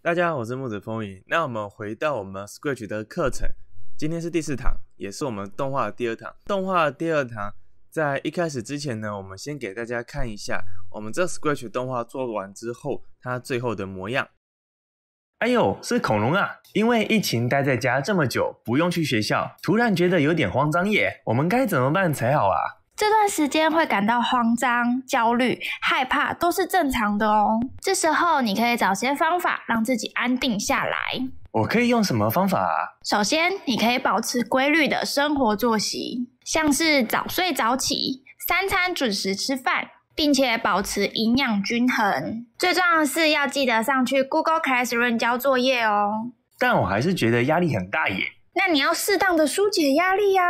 大家好，我是木子风云。那我们回到我们 Scratch 的课程，今天是第4堂，也是我们动画的第2堂。动画的第2堂，在一开始之前呢，我们先给大家看一下我们这 Scratch 动画做完之后，它最后的模样。哎呦，是恐龙啊！因为疫情待在家这么久，不用去学校，突然觉得有点慌张耶。我们该怎么办才好啊？这段时间会感到慌张、焦虑、害怕都是正常的哦。这时候你可以找些方法让自己安定下来。我可以用什么方法啊？首先，你可以保持规律的生活作息，像是早睡早起，3餐准时吃饭，并且保持营养均衡。最重要的是要记得上去 Google Classroom 交作业哦。但我还是觉得压力很大耶。那你要适当的疏解压力啊，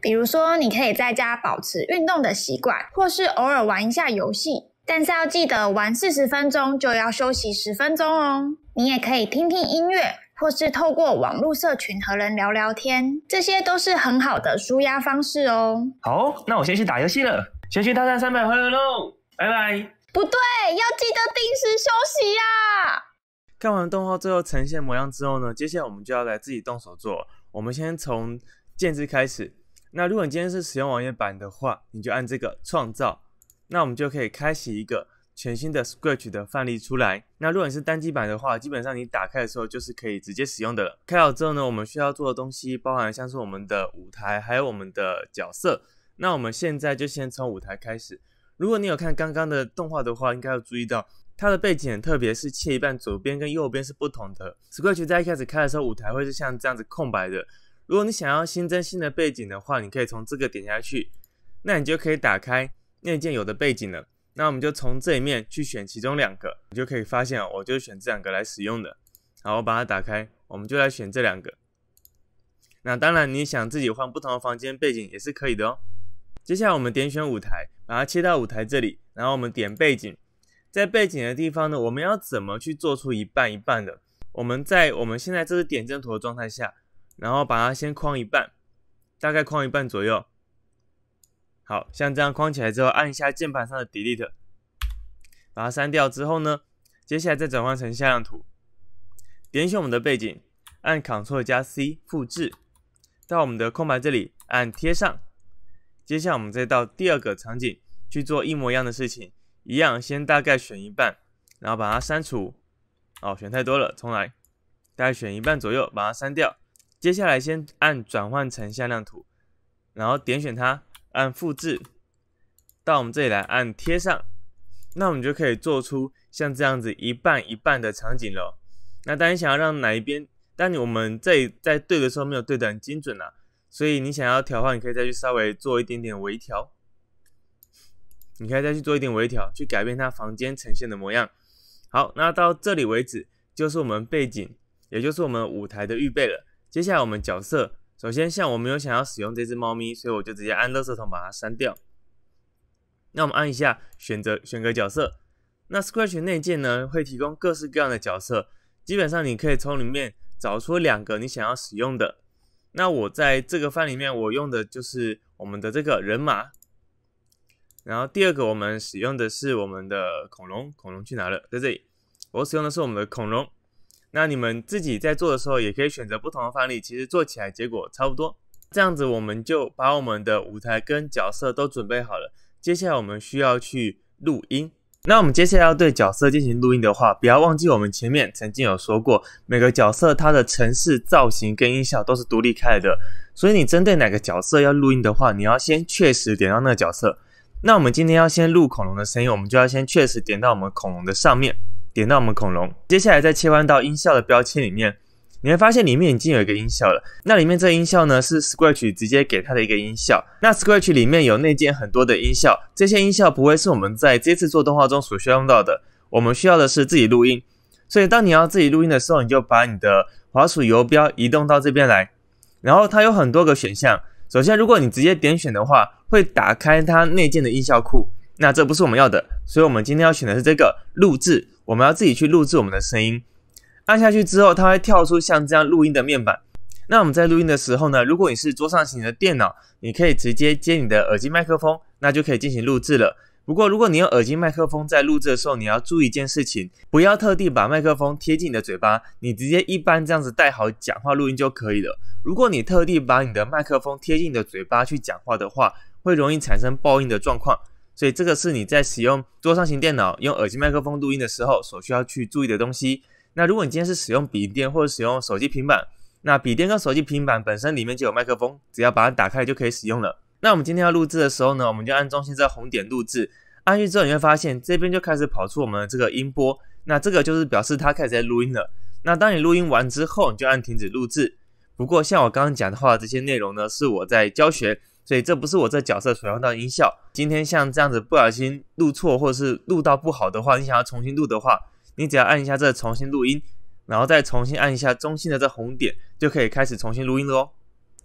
比如说你可以在家保持运动的习惯，或是偶尔玩一下游戏，但是要记得玩40分钟就要休息10分钟哦。你也可以听听音乐，或是透过网络社群和人聊聊天，这些都是很好的抒压方式哦。好，那我先去打游戏了，先去大战300回合喽，拜拜。不对，要记得定时休息啊。看完动画最后呈现模样之后呢，接下来我们就要来自己动手做。我们先从建制开始。那如果你今天是使用网页版的话，你就按这个创造，那我们就可以开启一个全新的 Scratch 的范例出来。那如果你是单机版的话，基本上你打开的时候就是可以直接使用的了。开好之后呢，我们需要做的东西包含像是我们的舞台，还有我们的角色。那我们现在就先从舞台开始。如果你有看刚刚的动画的话，应该有注意到它的背景很特别，是切一半，左边跟右边是不同的。Scratch 在一开始开的时候，舞台会是像这样子空白的。如果你想要新增新的背景的话，你可以从这个点下去，那你就可以打开内建有的背景了。那我们就从这里面去选其中2个，你就可以发现我就选这2个来使用的。好，我把它打开，我们就来选这2个。那当然，你想自己换不同的房间背景也是可以的哦。接下来我们点选舞台，把它切到舞台这里，然后我们点背景。在背景的地方呢，我们要怎么去做出一半一半的？我们现在这是点阵图的状态下，然后把它先框一半，大概框一半左右。好，像这样框起来之后，按一下键盘上的 Delete， 把它删掉之后呢，接下来再转换成下亮图，点选我们的背景，按 Ctrl+C 复制到我们的空白这里，按贴上。接下来我们再到第2个场景去做一模一样的事情，一样先大概选一半，然后把它删除。好，选太多了，重来，大概选一半左右，把它删掉。接下来先按转换成向量图，然后点选它，按复制到我们这里来，按贴上。那我们就可以做出像这样子一半一半的场景了。那当然想要让哪一边，但我们这里在对的时候没有对得很精准啊，所以你想要调的话，你可以再去稍微做一点点微调。你可以再去做一点微调，去改变它房间呈现的模样。好，那到这里为止就是我们背景，也就是我们舞台的预备了。接下来我们角色，首先像我没有想要使用这只猫咪，所以我就直接按垃圾桶把它删掉。那我们按一下选个角色。那 Scratch 内建呢会提供各式各样的角色，基本上你可以从里面找出2个你想要使用的。那我在这个范里面我用的就是我们的这个人马。然后第2个我们使用的是我们的恐龙，恐龙去哪了？在这里。我使用的是我们的恐龙。那你们自己在做的时候也可以选择不同的范例，其实做起来结果差不多。这样子我们就把我们的舞台跟角色都准备好了。接下来我们需要去录音。那我们接下来要对角色进行录音的话，不要忘记我们前面曾经有说过，每个角色它的程式造型跟音效都是独立开来的。所以你针对哪个角色要录音的话，你要先确实点到那个角色。那我们今天要先录恐龙的声音，我们就要先确实点到我们恐龙的上面，点到我们恐龙。接下来再切换到音效的标签里面，你会发现里面已经有一个音效了。那里面这个音效呢是 Scratch 直接给它的一个音效。那 Scratch 里面有内建很多的音效，这些音效不会是我们在这次做动画中所需要用到的，我们需要的是自己录音。所以当你要自己录音的时候，你就把你的滑鼠游标移动到这边来，然后它有很多个选项。首先如果你直接点选的话，会打开它内建的音效库，那这不是我们要的，所以我们今天要选的是这个录制，我们要自己去录制我们的声音。按下去之后，它会跳出像这样录音的面板。那我们在录音的时候呢，如果你是桌上型的电脑，你可以直接接你的耳机麦克风，那就可以进行录制了。不过如果你用耳机麦克风在录制的时候，你要注意一件事情，不要特地把麦克风贴近你的嘴巴，你直接一般这样子戴好讲话录音就可以了。如果你特地把你的麦克风贴近你的嘴巴去讲话的话，会容易产生爆音的状况，所以这个是你在使用桌上型电脑用耳机麦克风录音的时候所需要去注意的东西。那如果你今天是使用笔电或者使用手机平板，那笔电跟手机平板本身里面就有麦克风，只要把它打开就可以使用了。那我们今天要录制的时候呢，我们就按中心这红点录制，按下去之后你会发现这边就开始跑出我们的这个音波，那这个就是表示它开始在录音了。那当你录音完之后，你就按停止录制。不过像我刚刚讲的话，这些内容呢是我在教学，所以这不是我这角色所用到的音效。今天像这样子不小心录错或者是录到不好的话，你想要重新录的话，你只要按一下这重新录音，然后再重新按一下中心的这红点，就可以开始重新录音了哦。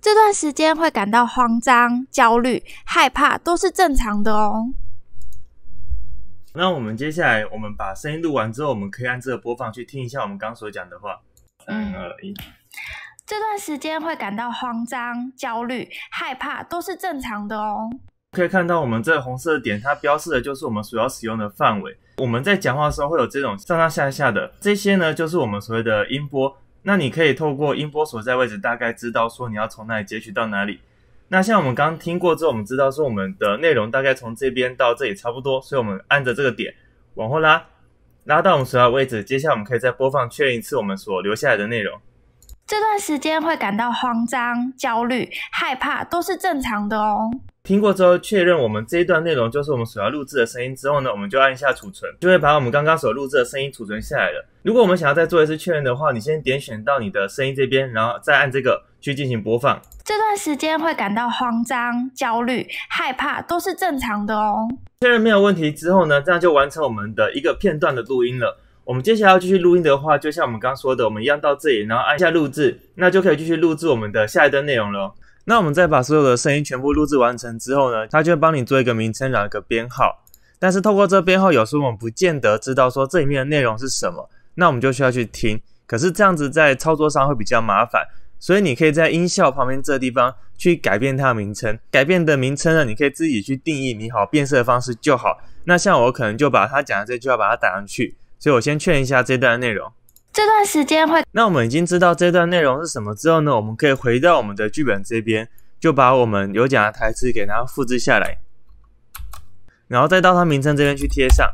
这段时间会感到慌张、焦虑、害怕，都是正常的哦。那我们接下来，我们把声音录完之后，我们可以按这个播放去听一下我们刚刚所讲的话。3、2、1。这段时间会感到慌张、焦虑、害怕，都是正常的哦。可以看到我们这个红色的点，它标示的就是我们所要使用的范围。我们在讲话的时候会有这种上上下下的，这些呢就是我们所谓的音波。那你可以透过音波所在位置，大概知道说你要从哪里截取到哪里。那像我们刚刚听过之后，我们知道说我们的内容大概从这边到这里差不多，所以我们按着这个点往后拉，拉到我们所要的位置。接下来我们可以再播放确认一次我们所留下来的内容。这段时间会感到慌张、焦虑、害怕，都是正常的哦。听过之后确认我们这一段内容就是我们所要录制的声音之后呢，我们就按下储存，就会把我们刚刚所录制的声音储存下来了。如果我们想要再做一次确认的话，你先点选到你的声音这边，然后再按这个去进行播放。这段时间会感到慌张、焦虑、害怕，都是正常的哦。确认没有问题之后呢，这样就完成我们的一个片段的录音了。我们接下来要继续录音的话，就像我们刚刚说的，我们一样到这里，然后按下录制，那就可以继续录制我们的下一段内容了。那我们再把所有的声音全部录制完成之后呢，它就会帮你做一个名称，然后一个编号。但是透过这个编号，有时候我们不见得知道说这里面的内容是什么，那我们就需要去听。可是这样子在操作上会比较麻烦，所以你可以在音效旁边这个地方去改变它的名称。改变的名称呢，你可以自己去定义你好辨识的方式就好。那像我可能就把他讲的这句话把它打上去，所以我先确认一下这段内容。这段时间会，那我们已经知道这段内容是什么之后呢，我们可以回到我们的剧本这边，就把我们有讲的台词给它复制下来，然后再到它名称这边去贴上，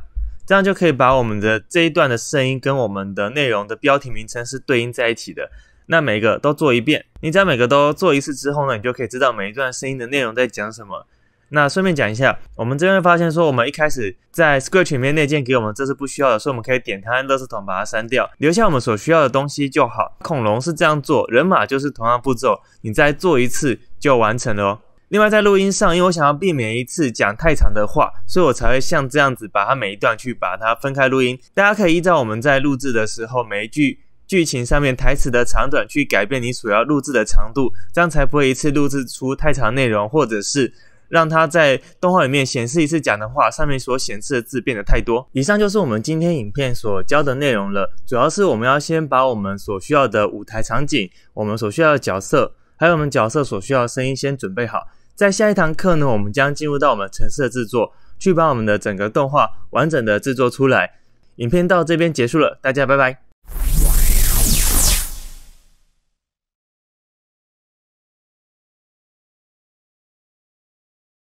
这样就可以把我们的这一段的声音跟我们的内容的标题名称是对应在一起的。那每个都做一遍，你只要每个都做一次之后呢，你就可以知道每一段声音的内容在讲什么。那顺便讲一下，我们这边会发现说，我们一开始在 Scratch 里面内建给我们这是不需要的，所以我们可以点它按垃圾桶把它删掉，留下我们所需要的东西就好。恐龙是这样做，人马就是同样步骤，你再做一次就完成了哦。另外在录音上，因为我想要避免一次讲太长的话，所以我才会像这样子把它每一段去把它分开录音。大家可以依照我们在录制的时候每一句剧情上面台词的长短去改变你所要录制的长度，这样才不会一次录制出太长内容，或者是让它在动画里面显示一次讲的话，上面所显示的字变得太多。以上就是我们今天影片所教的内容了，主要是我们要先把我们所需要的舞台场景、我们所需要的角色，还有我们角色所需要的声音先准备好。在下一堂课呢，我们将进入到我们程式的制作，去把我们的整个动画完整的制作出来。影片到这边结束了，大家拜拜。